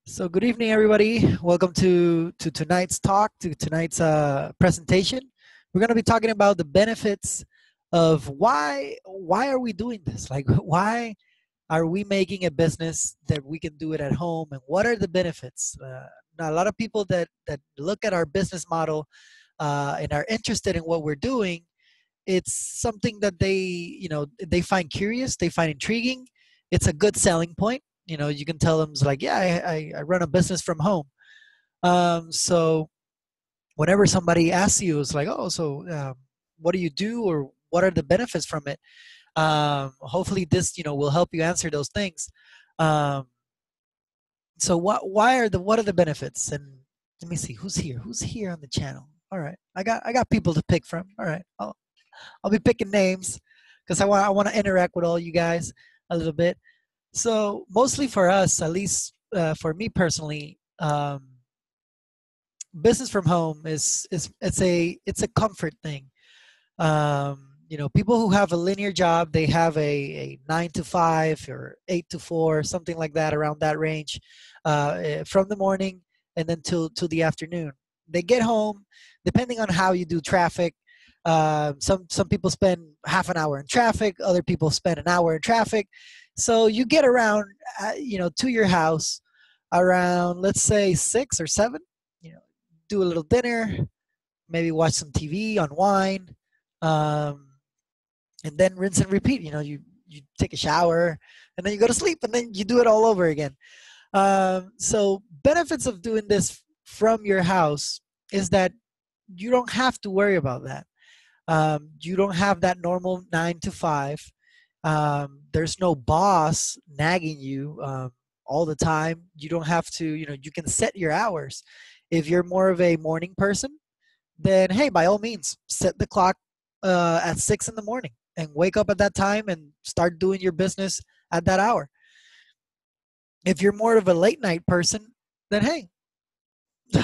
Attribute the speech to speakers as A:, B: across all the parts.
A: So good evening, everybody. Welcome to tonight's talk, to tonight's presentation. We're going to be talking about the benefits of why are we doing this? Like, why are we making a business that we can do it at home, and what are the benefits? Now, a lot of people that look at our business model and are interested in what we're doing, it's something that they find curious, they find intriguing. It's a good selling point. You can tell them, it's like, yeah, I run a business from home. So whenever somebody asks you, it's like, oh, so what do you do, or what are the benefits from it? Hopefully this will help you answer those things. um, so what are the benefits? And let me see who's here on the channel. All right, I got people to pick from. All right, I'll be picking names because I want to interact with all you guys a little bit. So mostly for us, at least for me personally, business from home is it's a comfort thing. People who have a linear job, they have a 9 to 5 or 8 to 4, something like that, around that range, from the morning and then till the afternoon. They get home, depending on how you do traffic. Some people spend half an hour in traffic, other people spend an hour in traffic. So you get around, to your house around, let's say, 6 or 7. You know, do a little dinner, maybe watch some TV, unwind, um, and then rinse and repeat. You take a shower, and then you go to sleep, and then you do it all over again. So benefits of doing this from your house is that you don't have to worry about that. You don't have that normal 9 to 5. There's no boss nagging you all the time. You don't have to. You can set your hours. If you're more of a morning person, then hey, by all means, set the clock at 6 in the morning and wake up at that time and start doing your business at that hour. If you're more of a late night person, then hey,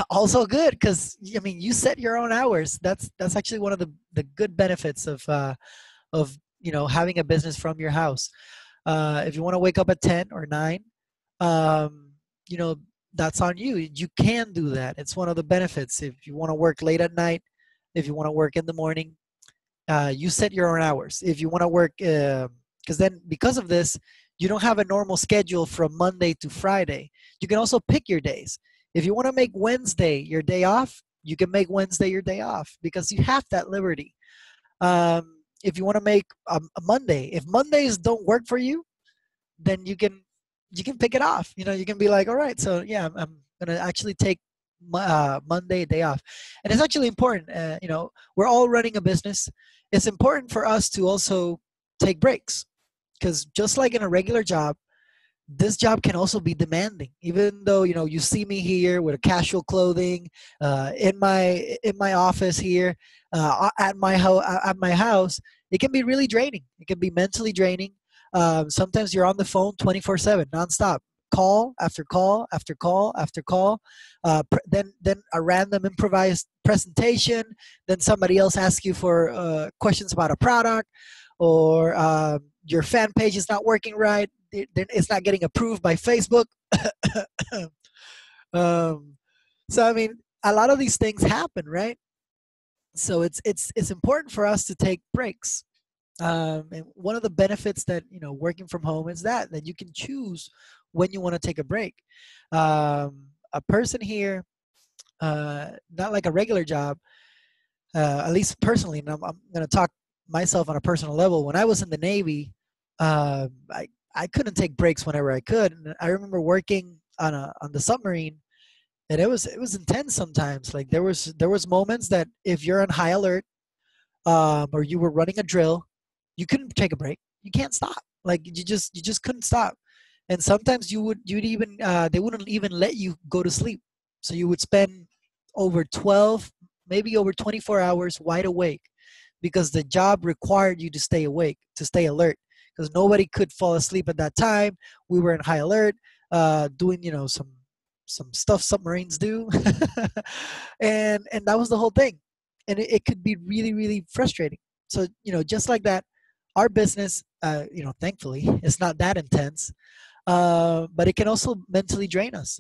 A: also good, because I mean, you set your own hours. That's actually one of the good benefits of having a business from your house. If you want to wake up at 10 or 9, um, you know that's on you. You can do that. It's one of the benefits. If you want to work late at night, if you want to work in the morning, you set your own hours. If you want to work, because of this, you don't have a normal schedule from Monday to Friday. You can also pick your days. If you want to make Wednesday your day off, you can make Wednesday your day off because you have that liberty. If you want to make a Monday, if Mondays don't work for you, then you can pick it off. You can be like, all right, so yeah, I'm gonna actually take Monday day off. And it's actually important. We're all running a business. It's important for us to also take breaks, because just like in a regular job, this job can also be demanding. Even though you see me here with a casual clothing, in my office here, at my house, it can be really draining. It can be mentally draining. Sometimes you're on the phone 24/7, nonstop, call after call after call after call. Then a random improvised presentation. Then somebody else asks you for questions about a product, or your fan page is not working right. It's not getting approved by Facebook. um, so I mean, a lot of these things happen, right? So it's important for us to take breaks. And one of the benefits that working from home is that you can choose when you want to take a break. A person here, not like a regular job, at least personally, and I'm going to talk myself on a personal level. When I was in the Navy, I couldn't take breaks whenever I could. And I remember working on the submarine, and it was intense sometimes. Like there was moments that if you're on high alert, or you were running a drill, you couldn't take a break. You can't stop. Like you just couldn't stop. And sometimes you'd even they wouldn't even let you go to sleep. So you would spend over 12, maybe over 24 hours wide awake, because the job required you to stay awake, to stay alert, because nobody could fall asleep at that time. We were in high alert, doing some stuff submarines do, and that was the whole thing. And it could be really, really frustrating. So just like that, our business, thankfully, it's not that intense, but it can also mentally drain us.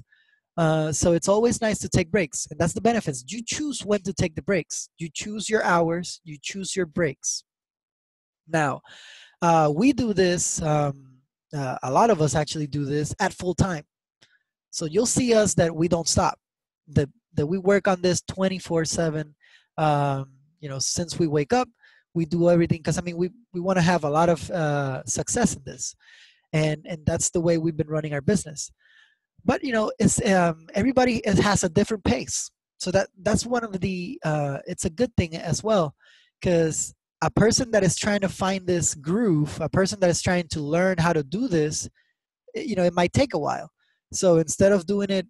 A: So it's always nice to take breaks, and that's the benefits. You choose when to take the breaks. You choose your hours. You choose your breaks. Now, we do this. A lot of us actually do this at full time. So you'll see us that we don't stop. That we work on this 24/7. Since we wake up, we do everything because we want to have a lot of success in this, and that's the way we've been running our business. But it's everybody has a different pace, so that's one of the it's a good thing as well, because a person that is trying to find this groove, a person that is trying to learn how to do this, it might take a while. So instead of doing it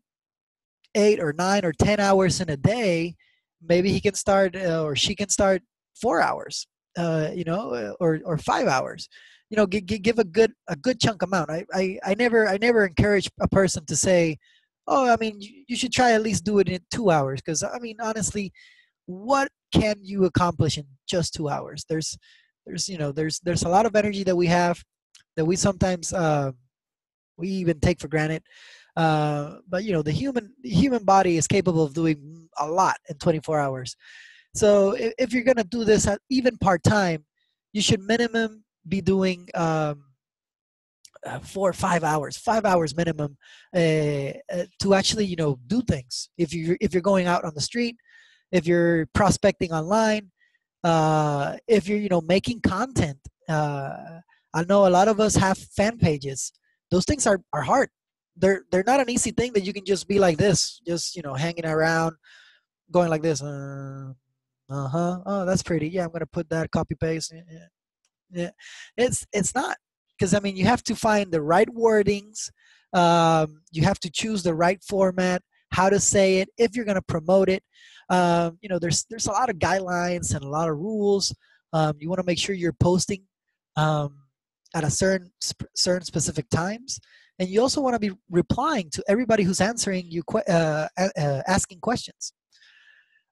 A: 8 or 9 or 10 hours in a day, maybe he can start or she can start 4 hours, or 5 hours. Give a good chunk amount. I never encourage a person to say, oh, you should try at least do it in 2 hours, because honestly, what can you accomplish in just 2 hours? There's a lot of energy that we have that we sometimes we even take for granted. But the human body is capable of doing a lot in 24 hours. So if you're gonna do this at even part time, you should minimum be doing 4 or 5 hours, 5 hours minimum, to actually do things. If you're going out on the street, if you're prospecting online, if you're making content. I know a lot of us have fan pages. Those things are hard. They're not an easy thing that you can just be like this, just hanging around, going like this. Uh-huh. Oh, that's pretty. Yeah, I'm gonna put that, copy paste. Yeah, yeah. Yeah. It's not, because you have to find the right wordings. You have to choose the right format, how to say it, if you're gonna promote it. There's a lot of guidelines and a lot of rules. You want to make sure you're posting um, at a certain specific times, and you also want to be replying to everybody who's answering you, asking questions.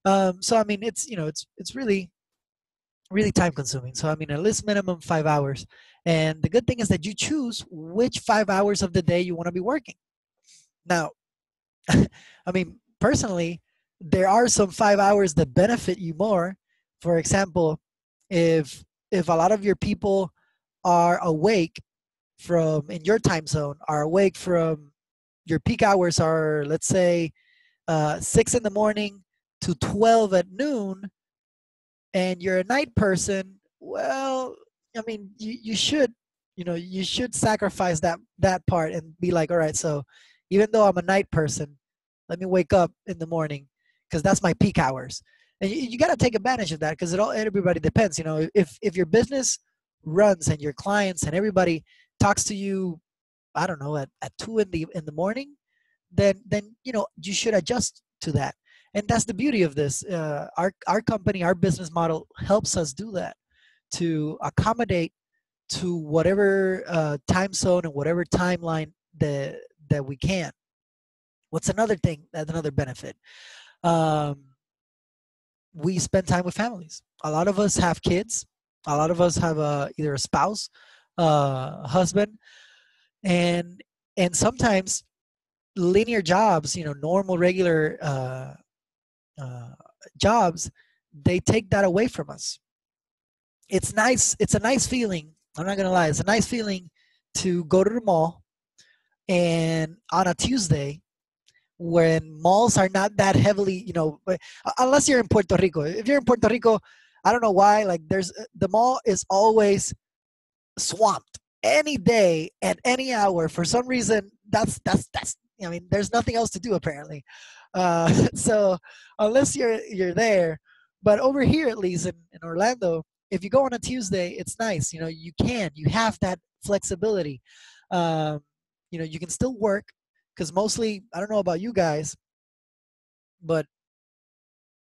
A: So it's really time consuming. So at least minimum 5 hours. And the good thing is that you choose which 5 hours of the day you want to be working. Now, personally, there are some 5 hours that benefit you more. For example, if a lot of your people are awake from in your time zone, are awake from your peak hours are, let's say, 6 in the morning to 12 at noon, and you're a night person, well, you should sacrifice that part and be like, all right, so even though I'm a night person, let me wake up in the morning, because that's my peak hours. And you got to take advantage of that, because everybody depends. If your business runs and your clients and everybody talks to you, I don't know, at 2 in the morning, then you should adjust to that. And that's the beauty of this. Our company, our business model helps us do that, to accommodate to whatever time zone and whatever timeline that we can. What's another thing? That's another benefit. Um, we spend time with families. A lot of us have kids. A lot of us have either a spouse, a husband, and sometimes linear jobs, normal, regular uh, jobs, they take that away from us. It's nice. It's a nice feeling. I'm not gonna lie. It's a nice feeling to go to the mall, and on a Tuesday, when malls are not that heavily, unless you're in Puerto Rico. If you're in Puerto Rico, I don't know why. Like, the mall is always swamped any day at any hour. For some reason, that's. There's nothing else to do apparently. So unless you're there, but over here, at least in Orlando, if you go on a Tuesday, it's nice. You have that flexibility. Um, you can still work, because mostly, I don't know about you guys, but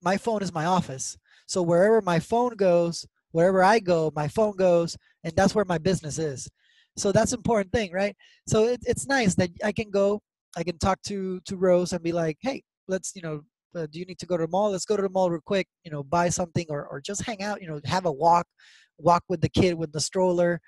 A: my phone is my office. So wherever my phone goes, wherever I go, my phone goes, and that's where my business is. So that's an important thing, right? So it's nice that I can go, I can talk to Rose and be like, hey, let's, do you need to go to the mall? Let's go to the mall real quick, buy something, or just hang out, have a walk with the kid with the stroller.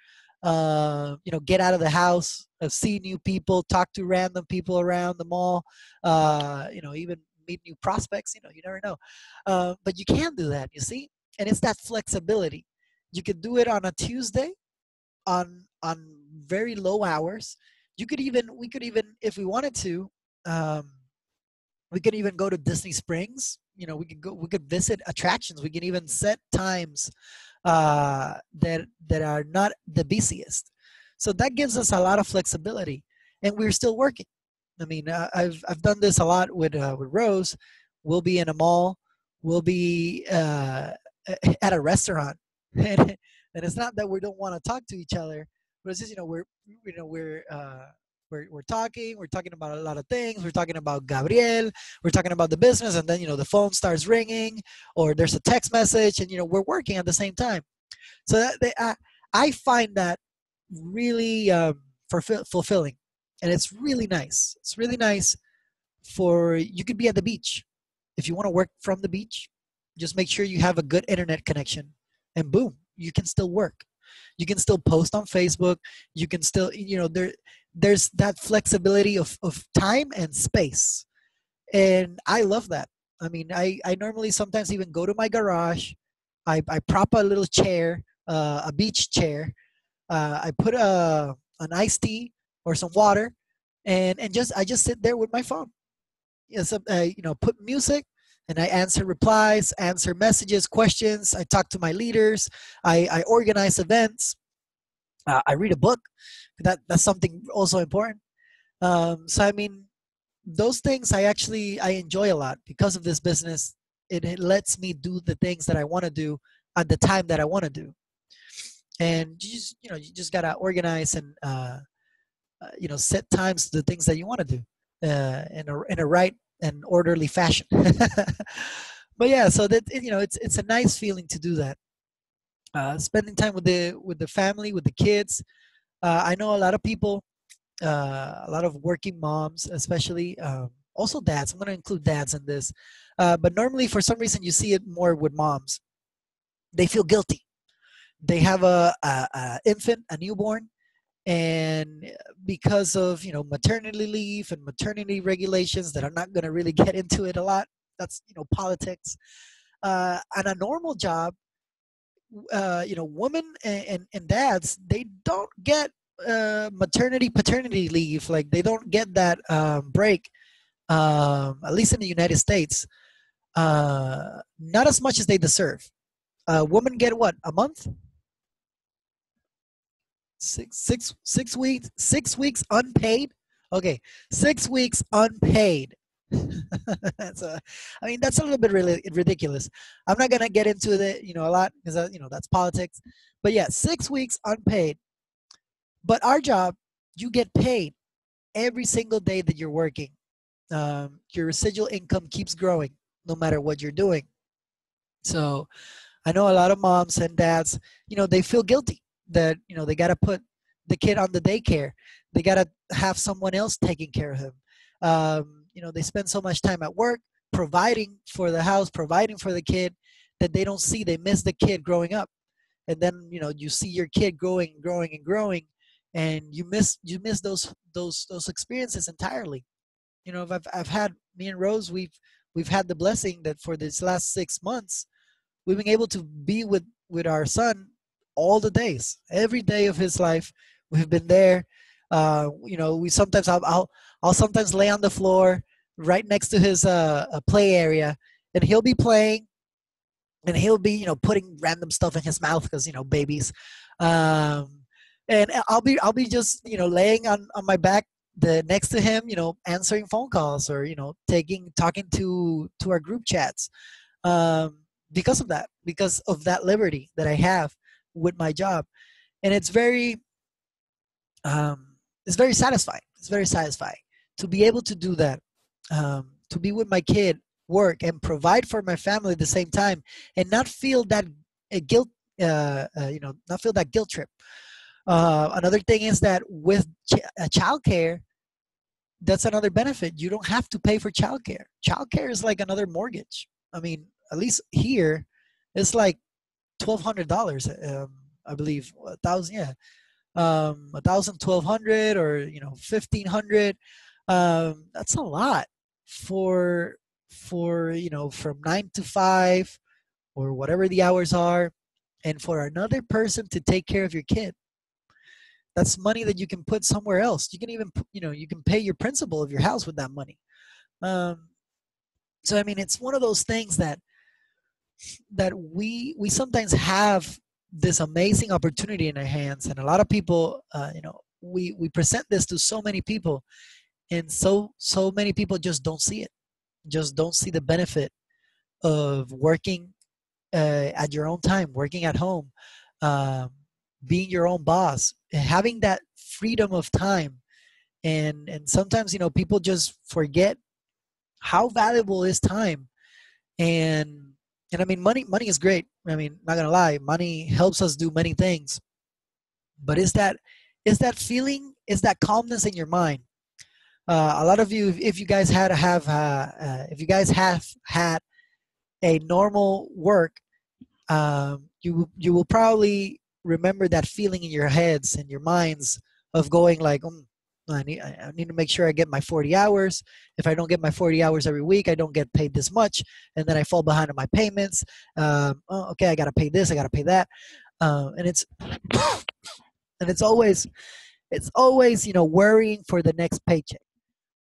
A: Get out of the house, see new people, talk to random people around the mall, even meet new prospects. You never know. But you can do that, you see? And it's that flexibility. You could do it on a Tuesday on very low hours. We could even, if we wanted to, um, we could even go to Disney Springs. We could visit attractions. We can even set times that are not the busiest. So that gives us a lot of flexibility, and we're still working. I mean, I've done this a lot with Rose. We'll be in a mall. We'll be at a restaurant, and it's not that we don't want to talk to each other, but it's just we're talking. We're talking about a lot of things. We're talking about Gabriel. We're talking about the business, and then the phone starts ringing, or there's a text message, and we're working at the same time. So I find that really fulfilling, and it's really nice. It's really nice. You could be at the beach. If you want to work from the beach, just make sure you have a good internet connection, and boom, you can still work. You can still post on Facebook. You can still, there's that flexibility of time and space. And I love that. I mean, I normally sometimes even go to my garage. I prop a little chair, a beach chair. I put an iced tea or some water, and I just sit there with my phone. Put music, and I answer replies, answer messages, questions. I talk to my leaders. I organize events. I read a book. That's something also important. So I mean, those things I enjoy a lot because of this business. It lets me do the things that I want to do at the time that I want to do. And you just gotta organize and set times to the things that you want to do in a right and orderly fashion. But yeah, so that it's a nice feeling to do that. Spending time with the family, with the kids. I know a lot of people, a lot of working moms, especially also dads. I'm going to include dads in this, but normally for some reason you see it more with moms. They feel guilty. They have a infant, a newborn, and because of maternity leave and maternity regulations that I'm not going to really get into it a lot. That's politics. On a normal job, women and dads, they don't get maternity paternity leave. Like they don't get that break, at least in the United States, not as much as they deserve. Women get what, a month, 6 weeks, 6 weeks unpaid. Okay, 6 weeks unpaid. I mean, that's a little bit really ridiculous. I'm not gonna get into it, a lot because that's politics. But yeah, 6 weeks unpaid. But our job, you get paid every single day that you're working. Your residual income keeps growing no matter what you're doing. So I know a lot of moms and dads, they feel guilty that, they got to put the kid on the daycare. They got to have someone else taking care of him. They spend so much time at work providing for the house, providing for the kid, that they miss the kid growing up. And then, you see your kid growing, growing and growing, and you miss those experiences entirely. I've had, me and Rose, we've had the blessing that for this last 6 months, we've been able to be with our son all the days, every day of his life. We've been there. We sometimes I'll sometimes lay on the floor right next to his play area, and he'll be playing, and he'll be putting random stuff in his mouth because babies, and I'll be just laying on my back next to him, answering phone calls, or talking to our group chats, because of that liberty that I have with my job. And um, it's very satisfying. It's very satisfying to be able to do that, to be with my kid, work, and provide for my family at the same time, and not feel that guilt, not feel that guilt trip. Another thing is that with childcare, that's another benefit. You don't have to pay for childcare. Childcare is like another mortgage. I mean, at least here, it's like $1,200. I believe 1,000. Yeah, 1,000, 1,200, or 1,500. That's a lot for from 9 to 5 or whatever the hours are, and for another person to take care of your kid. That's money that you can put somewhere else. You can even you can pay your principal of your house with that money. Um, so I mean, it's one of those things that we sometimes have this amazing opportunity in our hands, and a lot of people, we present this to so many people, and so many people just don't see it, just don't see the benefit of working at your own time, working at home, um, being your own boss, having that freedom of time. And sometimes people just forget how valuable is time. And I mean, money is great. I mean, not gonna lie, money helps us do many things. But is that feeling, is that calmness in your mind? A lot of you, if you guys if you guys have had a normal work, you will probably remember that feeling in your heads and your minds of going like, I need to make sure I get my 40 hours. If I don't get my 40 hours every week, I don't get paid this much, and then I fall behind on my payments. Oh, okay, I got to pay this, I got to pay that, and it's and it's always worrying for the next paycheck,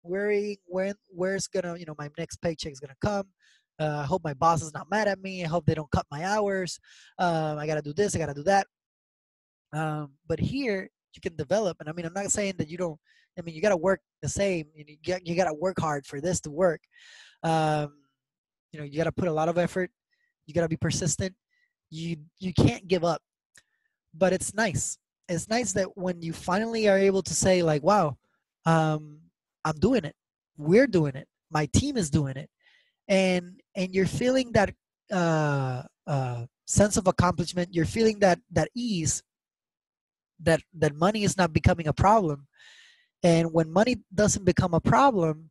A: worrying where's gonna my next paycheck is gonna come. I hope my boss is not mad at me. I hope they don't cut my hours. I gotta do this, I gotta do that. But here you can develop, and I mean, I'm not saying that you don't. I mean, you gotta work the same. You gotta work hard for this to work. Um, you gotta put a lot of effort. You gotta be persistent. You can't give up. But it's nice. It's nice that when you finally are able to say like, "Wow, um, I'm doing it. We're doing it. My team is doing it," and you're feeling that sense of accomplishment. You're feeling that ease, that money is not becoming a problem. And when money doesn't become a problem,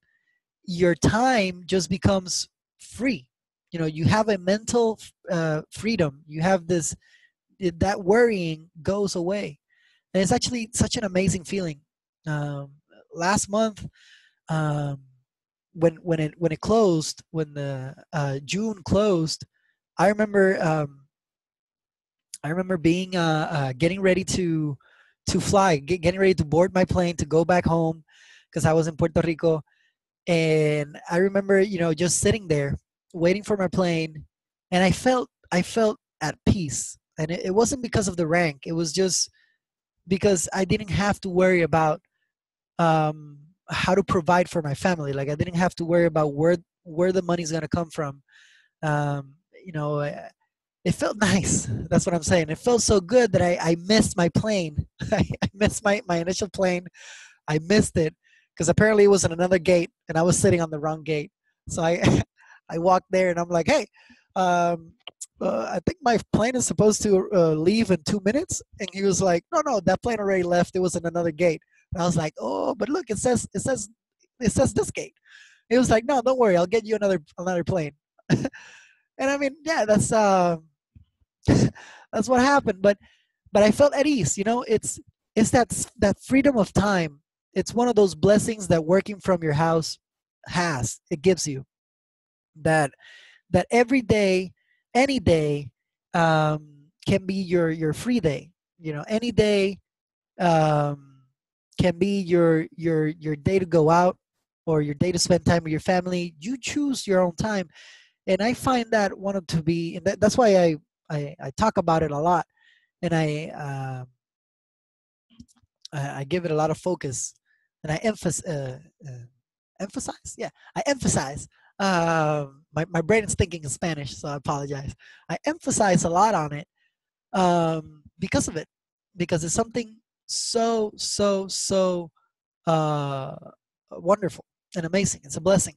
A: your time just becomes free. You have a mental freedom. You have this, that worrying goes away, and it's actually such an amazing feeling. um, Last month, um, when it closed, when the June closed, I remember being getting ready to fly, getting ready to board my plane to go back home because I was in Puerto Rico. And I remember, just sitting there waiting for my plane, and I felt at peace. And it wasn't because of the rank. It was just because I didn't have to worry about how to provide for my family. Like, I didn't have to worry about where the money's gonna come from. Um, you know, I- it felt nice. That's what I'm saying. It felt so good that I missed my plane. I missed my initial plane. I missed it because apparently it was in another gate and I was sitting on the wrong gate. So I I walked there and I'm like, hey, um, I think my plane is supposed to leave in 2 minutes. And he was like, no, that plane already left. It was in another gate. And I was like, oh, but look, it says this gate. He was like, no, don't worry, I'll get you another plane. And I mean, yeah, that's what happened. But I felt at ease. It's that freedom of time. It's one of those blessings that working from your house has. It gives you that every day, any day, can be your free day. Any day um, can be your day to go out or your day to spend time with your family. You choose your own time, and I find that wanted to be, and that's why I talk about it a lot, and I give it a lot of focus, and I emphasize. Yeah, I emphasize. My brain is thinking in Spanish, so I apologize. I emphasize a lot on it because of it, because it's something so uh, wonderful and amazing. It's a blessing.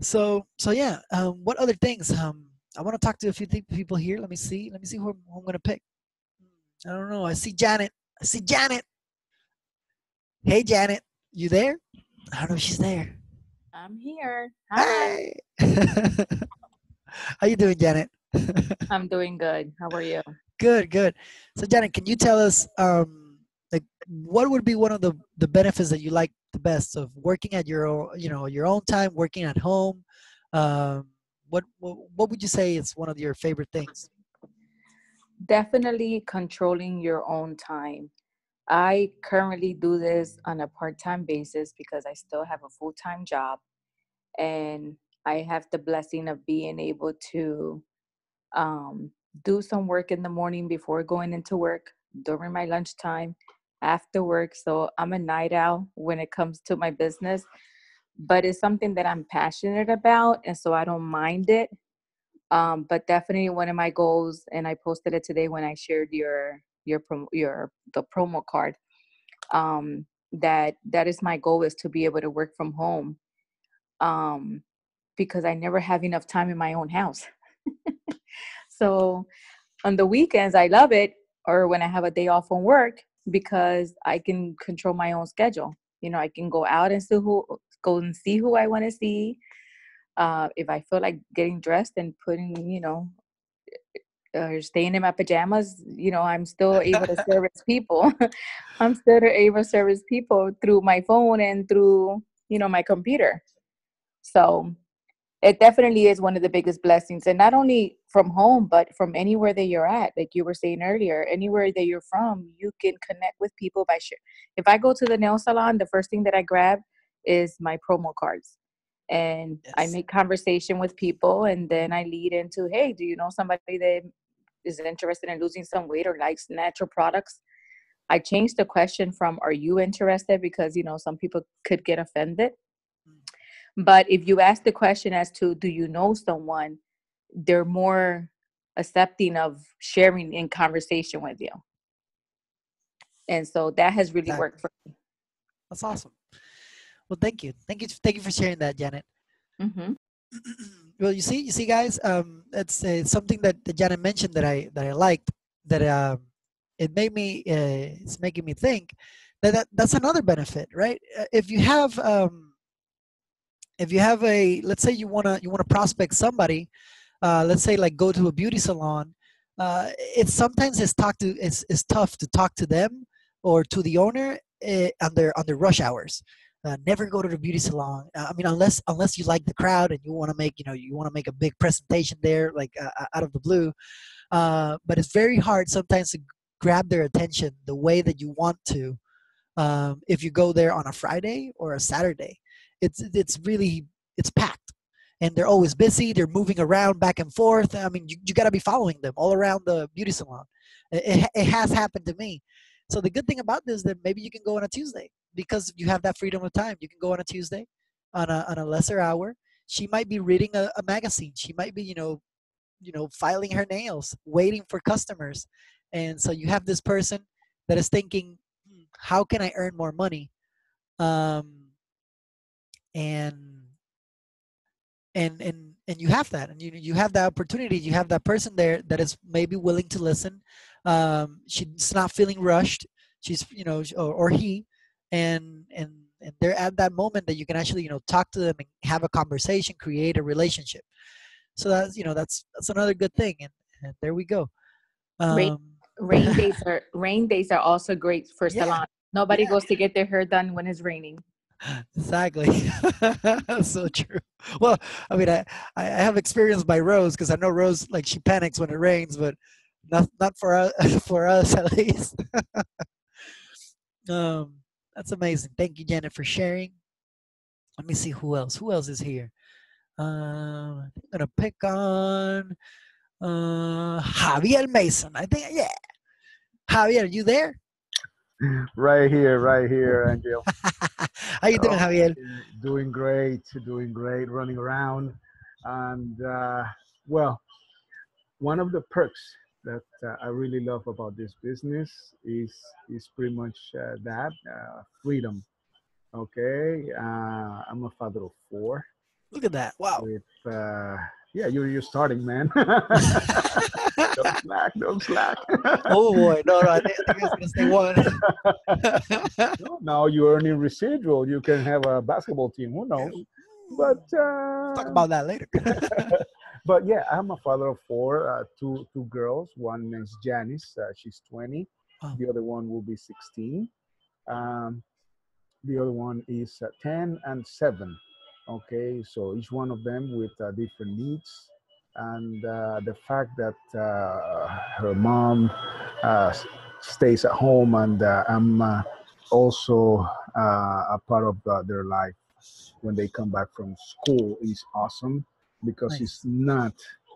A: So yeah. What other things? I want to talk to a few people here. Let me see. Let me see who I'm gonna pick. I don't know. I see Janet. I see Janet. Hey, Janet, you there? I don't know if she's there.
B: I'm here. Hi.
A: Hey, how you doing, Janet?
B: I'm doing good. How are you?
A: Good, good. So, Janet, can you tell us? like what would be one of the benefits that you like the best of working at your own, your own time, working at home? Um, what would you say is one of your favorite things?
B: Definitely controlling your own time. I currently do this on a part-time basis because I still have a full-time job, and I have the blessing of being able to um, do some work in the morning before going into work, during my lunchtime, after work. So I'm a night owl when it comes to my business, but it's something that I'm passionate about, and so I don't mind it. But definitely one of my goals, and I posted it today when I shared your the promo card. That is my goal, is to be able to work from home. Um, because I never have enough time in my own house. So on the weekends, I love it, or when I have a day off from work, because I can control my own schedule. I can go out and go and see who I want to see. If I feel like getting dressed and putting, or staying in my pajamas, I'm still able to service people. I'm still able to service people through my phone and through, my computer. So it definitely is one of the biggest blessings. And not only from home, but from anywhere that you're at. Like you were saying earlier, anywhere that you're from, you can connect with people by share. If I go to the nail salon, the first thing that I grab is my promo cards. And I
A: Yes.
B: make conversation with people, and then I lead into, hey, do you know somebody that is interested in losing some weight or likes natural products? I changed the question from, are you interested? Because, some people could get offended.
A: Mm.
B: But if you ask the question as to, do you know someone, they're more accepting of sharing in conversation with you. And so that has really worked
A: Exactly.
B: for
A: That's awesome. Well, thank you for sharing that, Janet.
B: me.
A: Well, you see, guys, it's something that Janet mentioned that I liked, that it made me it's making me think that's another benefit, right? If you have a, let's say you wanna prospect somebody, let's say like go to a beauty salon, it's sometimes it's tough to talk to them or to the owner on their rush hours. Never go to the beauty salon. I mean, unless you like the crowd and you want to make a big presentation there, like out of the blue. But it's very hard sometimes to grab their attention the way that you want to, if you go there on a Friday or a Saturday. It's really, it's packed, and they're always busy. They're moving around back and forth. I mean, you got to be following them all around the beauty salon. It has happened to me. So the good thing about this is that maybe you can go on a Tuesday because you have that freedom of time. You can go on a Tuesday on a lesser hour. She might be reading a magazine. She might be, filing her nails, waiting for customers. And so you have this person that is thinking, how can I earn more money? Um, and and you have that, and you have that opportunity. You have that person there that is maybe willing to listen. She's not feeling rushed. She's, or he, and they're at that moment that you can actually, talk to them and have a conversation, create a relationship. So that's another good thing, and there we go.
B: Rain
A: um
B: rain days are also great for
A: yeah,
B: salon. Nobody
A: yeah.
B: goes to get their hair done when it's raining.
A: Exactly. So true. Well, I mean, I have experience by Rose, because I know Rose, like, she panics when it rains, but not for us, for us at least. Um, that's amazing. Thank you, Janet, for sharing. Let me see who else. Who else is here? I'm gonna pick on Javier Mason. I think, yeah. Javier, you there?
C: Right here, Angel.
A: How you doing,
C: Oh,
A: Javier?
C: doing great, running around, and well, one of the perks that I really love about this business is pretty much that freedom. Okay, I'm a father of four
A: Look at that! Wow.
C: with yeah, you're starting, man. Don't slack, don't slack.
A: Oh boy, no, I think I was gonna say one.
C: No, now you're earning residual. You can have a basketball team. Who knows? But
A: Talk about that later.
C: but yeah, I'm a father of four, two girls. One is Janice. She's 20,
A: Wow.
C: The other one will be 16. Um, the other one is 10 and 7. Okay, so each one of them with different needs. And the fact that her mom stays at home and I'm also a part of their life when they come back from school is awesome because
A: Nice.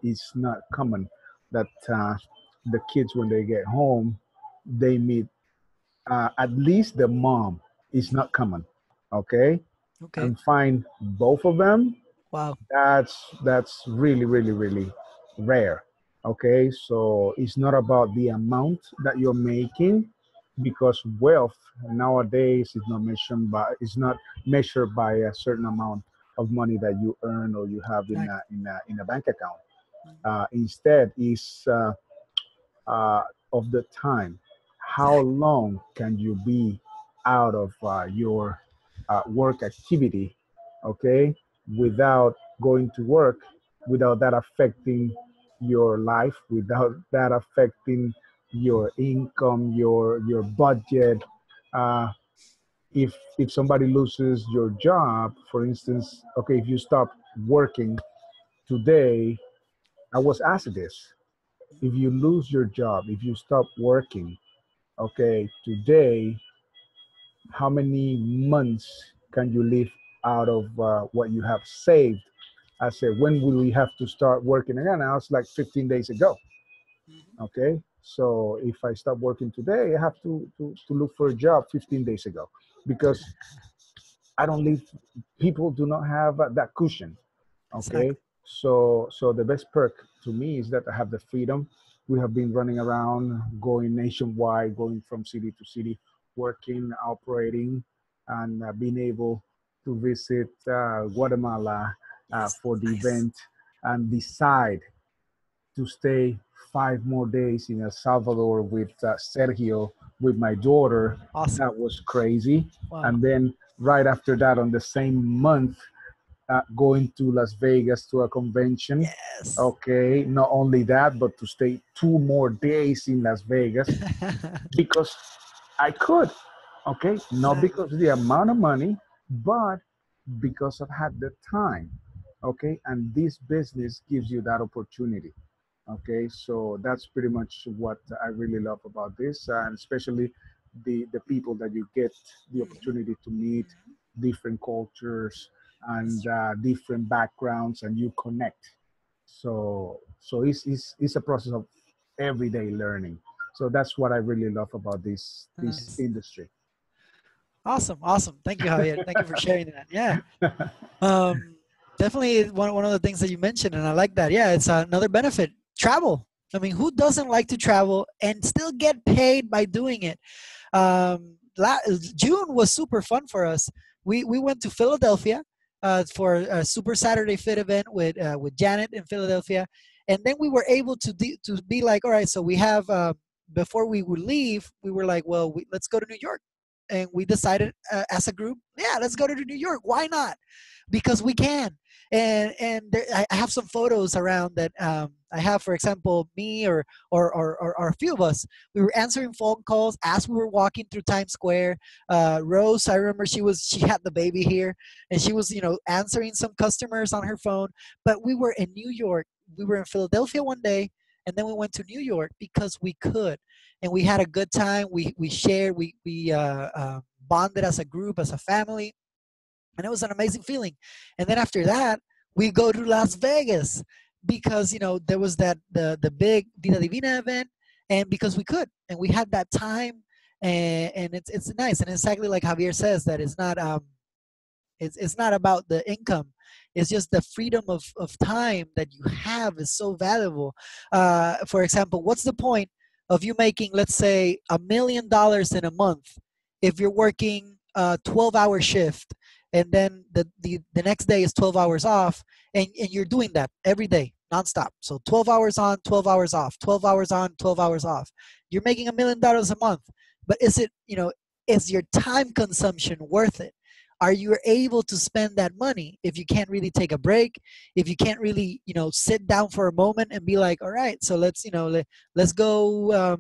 C: it's not common that the kids when they get home they meet at least the mom is not common, okay,
A: Okay.
C: and find both of them,
A: Wow.
C: that's really really really rare. Okay, so it's not about the amount that you're making because wealth nowadays is not measured by a certain amount of money that you earn or you have in
A: Exactly.
C: a bank account.
A: Mhm.
C: Instead is uh, of the time. How
A: Exactly.
C: long can you be out of your work activity, okay, without going to work, without that affecting your life, without that affecting your income, your budget. Uh, if somebody loses your job, for instance, okay, if you stop working today, I was asked this: if you lose your job, if you stop working, okay, today, how many months can you live out of what you have saved? I said, when will we have to start working again? I was like 15 days ago.
A: Mhm.
C: Okay. So if I stop working today, I have to look for a job 15 days ago because I don't live, people do not have that cushion. Okay,
A: Exactly.
C: so the best perk to me is that I have the freedom. We have been running around, going nationwide, going from city to city, working, operating, and being able to visit Guatemala
A: Yes.
C: for the
A: Nice.
C: event and decide to stay 5 more days in El Salvador with Sergio, with my daughter.
A: Awesome.
C: That was crazy.
A: Wow.
C: And then right after that, on the same month, going to Las Vegas to a convention.
A: Yes.
C: Okay, not only that, but to stay 2 more days in Las Vegas because I could. Okay, not
A: Exactly.
C: because of the amount of money, but because I've had the time. Okay, and this business gives you that opportunity. Okay, so that's pretty much what I really love about this, and especially the people that you get the
A: Mhm.
C: opportunity to meet,
A: Mhm.
C: different cultures
A: That's
C: and
A: true.
C: different backgrounds, and you connect. So it's a process of everyday learning. So that's what I really love about this
A: Nice.
C: industry.
A: Awesome. Awesome. Thank you, Javier. Thank you for sharing that. Yeah. Um, Definitely one of the things that you mentioned, and I like that. Yeah, it's another benefit. Travel. I mean, who doesn't like to travel and still get paid by doing it? June was super fun for us. We went to Philadelphia for a Super Saturday Fit event with Janet in Philadelphia, and then we were able to be like, all right, so we have before we would leave, we were like, well, let's go to New York, and we decided as a group, yeah, let's go to New York. Why not? Because we can. And there, I have some photos around that I have, for example, me or a few of us, we were answering phone calls as we were walking through Times Square. Rose, I remember she had the baby here, and she was answering some customers on her phone. But we were in New York. We were in Philadelphia one day, and then we went to New York because we could, and we had a good time. We shared. We bonded as a group, as a family, and it was an amazing feeling. And then after that, we go to Las Vegas because there was the big Vida Divina event, and because we could and we had that time, and it's nice. And exactly like Javier says, that it's not about the income. It's just the freedom of time that you have is so valuable. For example, what's the point of you making, let's say, $1 million in a month if you're working a 12-hour shift, and then the next day is 12 hours off, and you're doing that every day nonstop, so 12 hours on, 12 hours off, 12 hours on, 12 hours off. You're making $1 million a month, but is your time consumption worth it? Are you able to spend that money if you can't really take a break, if you can't really sit down for a moment and be like, all right, so let's go,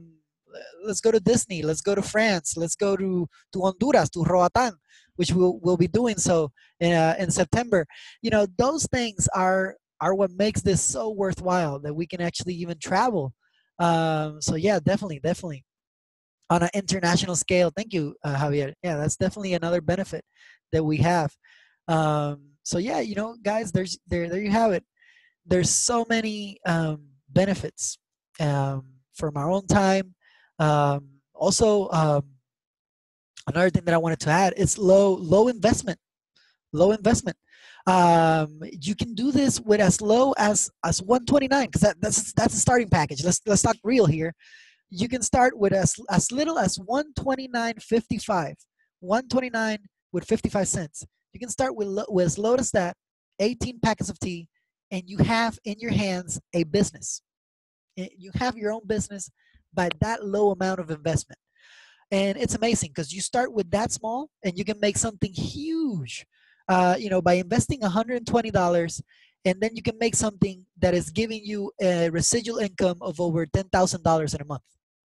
A: let's go to Disney, let's go to France, let's go to Honduras, to Roatan, which we'll be doing so in September. You know, those things are what makes this so worthwhile, that we can actually even travel. So yeah, definitely on an international scale. Thank you, Javier. Yeah, that's definitely another benefit that we have. So yeah, you know, guys, there you have it. There's so many benefits from our own time. Also, another thing that I wanted to add is low investment. Low investment. You can do this with as low as 129, because that's a starting package. Let's talk real here. You can start with as little as 129.55, 129 with 55 cents. You can start with as low as that, 18 packets of tea, and you have in your hands a business. You have your own business by that low amount of investment. And it's amazing because you start with that small and you can make something huge, you know, by investing $120, and then you can make something that is giving you a residual income of over $10,000 in a month.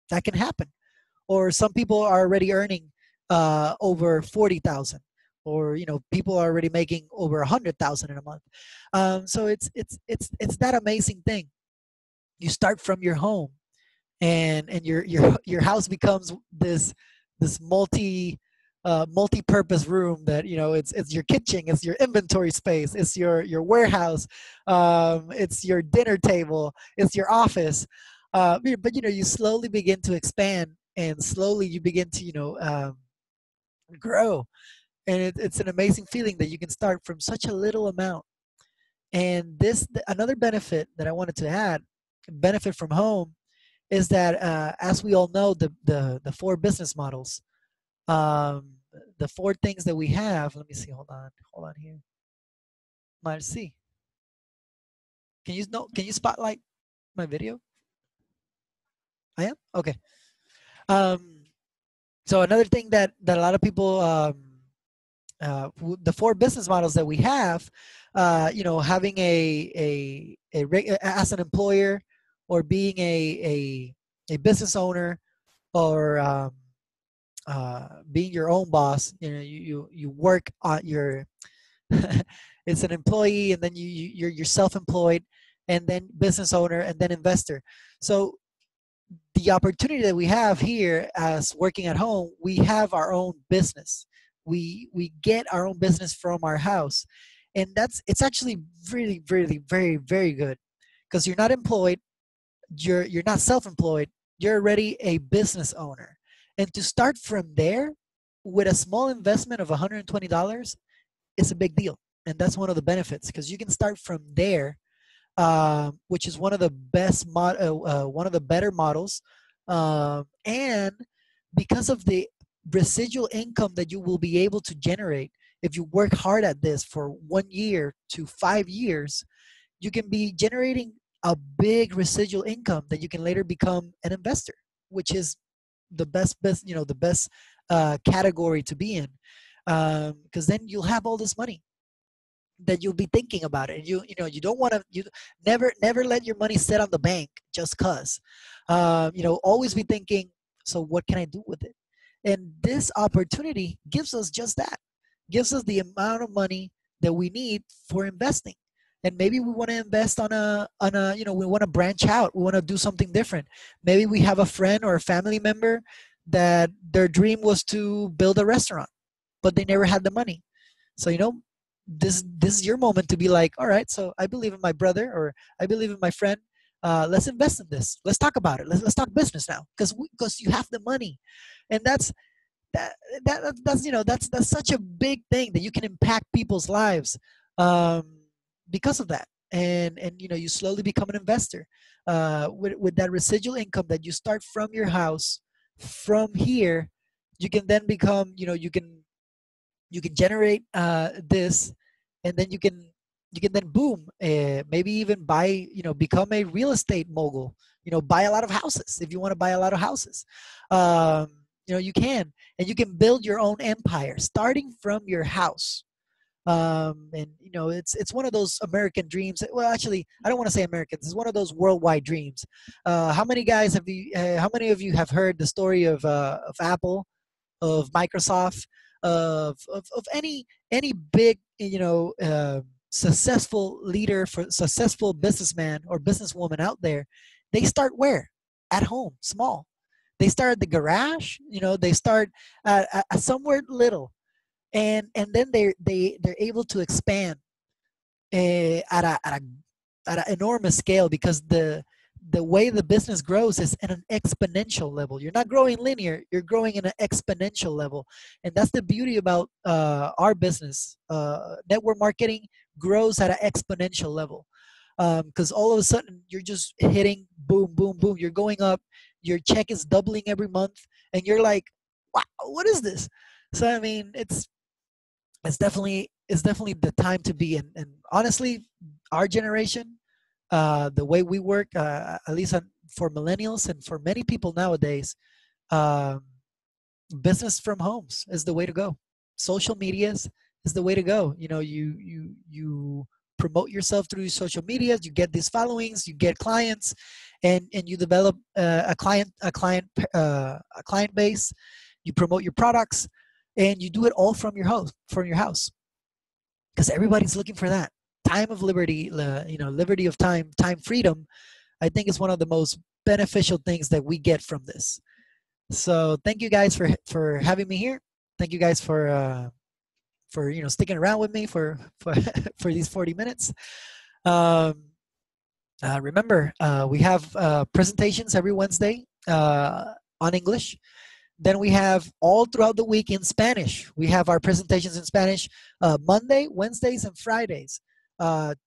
A: That can happen. Or some people are already earning over 40,000, or you know, people are already making over 100,000 in a month. So it's that amazing thing. You start from your home, and your house becomes this multi-purpose room, that you know, it's your kitchen, it's your inventory space, it's your warehouse, it's your dinner table, it's your office. But you know, you slowly begin to expand, and slowly you begin to, you know, grow. And it's an amazing feeling that you can start from such a little amount. And another benefit that I wanted to add, benefit from home, is that as we all know, the four business models, um, the four things that we have. Let me see. Hold on here. Marcy, can you know? Can you spotlight my video? I am okay. Um, so another thing that a lot of people, the four business models that we have, you know, having as an employer, or being a business owner, or being your own boss. You know, you work on your it's an employee, and then you're self-employed, and then business owner, and then investor. So the opportunity that we have here as working at home, we have our own business. We get our own business from our house, and it's actually really, really, very, very good, because you're not employed, you're not self-employed, you're already a business owner. And to start from there with a small investment of $120 is a big deal. And that's one of the benefits, because you can start from there, which is one of the one of the better models. And because of the residual income that you will be able to generate if you work hard at this for 1 year to 5 years, you can be generating a big residual income that you can later become an investor, which is the best, you know, the best category to be in, because then you'll have all this money that you'll be thinking about it. And you know, you don't want to, you never let your money sit on the bank just cause. You know, always be thinking, so what can I do with it? And this opportunity gives us just that, gives us the amount of money that we need for investing. And maybe we want to invest on a, you know, we want to branch out, we want to do something different. Maybe we have a friend or a family member that their dream was to build a restaurant, but they never had the money. So, you know, this is your moment to be like, all right, so I believe in my brother, or I believe in my friend. Let's invest in this. Let's talk about it. Let's talk business now, because you have the money. And that, that's, you know, that's such a big thing, that you can impact people's lives, um, because of that. And you know, you slowly become an investor, with that residual income that you start from your house. From here, you can then become, you know, you can generate this, and then you can then boom, maybe even buy, you know, become a real estate mogul, you know, buy a lot of houses. If you want to buy a lot of houses, you know, you can. And you can build your own empire starting from your house. And it's one of those American dreams. Well, actually, I don't want to say Americans. It's one of those worldwide dreams. How many guys have you? How many of you have heard the story of Apple, of Microsoft, of any big successful leader, for successful businessman or businesswoman out there? They start where? At home, small. They start at the garage. They start at somewhere little, and then they're able to expand at an enormous scale, because the way the business grows is at an exponential level. You're not growing linear, you're growing in an exponential level. And that's the beauty about our business. Network marketing grows at an exponential level, because all of a sudden you're just hitting boom, boom, boom. You're going up, your check is doubling every month, and you're like, wow, what is this? So I mean, it's definitely the time to be in. And honestly, our generation, the way we work, at least for millennials and for many people nowadays, um, business from homes is the way to go. Social medias is the way to go. You promote yourself through social medias. You get these followings, you get clients, and you develop a client base. You promote your products, and you do it all from your house, because everybody's looking for that time of liberty. Liberty of time freedom. I think is one of the most beneficial things that we get from this. So thank you guys for having me here. Thank you guys for sticking around with me for for these 40 minutes. Um, Remember, we have presentations every Wednesday on English. Then we have all throughout the week in Spanish. We have our presentations in Spanish Monday, Wednesdays, and Fridays.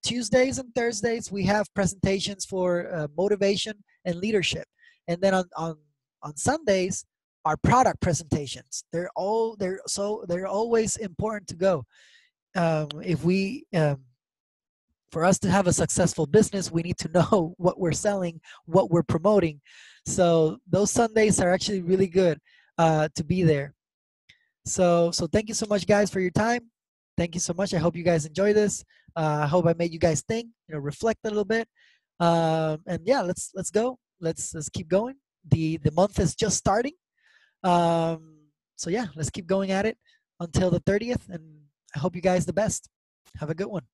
A: Tuesdays and Thursdays, we have presentations for motivation and leadership. And then on Sundays, our product presentations. They're always important to go. If we For us to have a successful business, we need to know what we're selling, what we're promoting. So those Sundays are actually really good to be there. So thank you so much, guys, for your time. Thank you so much. I hope you guys enjoy this. I hope I made you guys think, reflect a little bit. And yeah, let's go. Let's keep going. The month is just starting. So yeah, let's keep going at it until the 30th. And I hope you guys the best. Have a good one.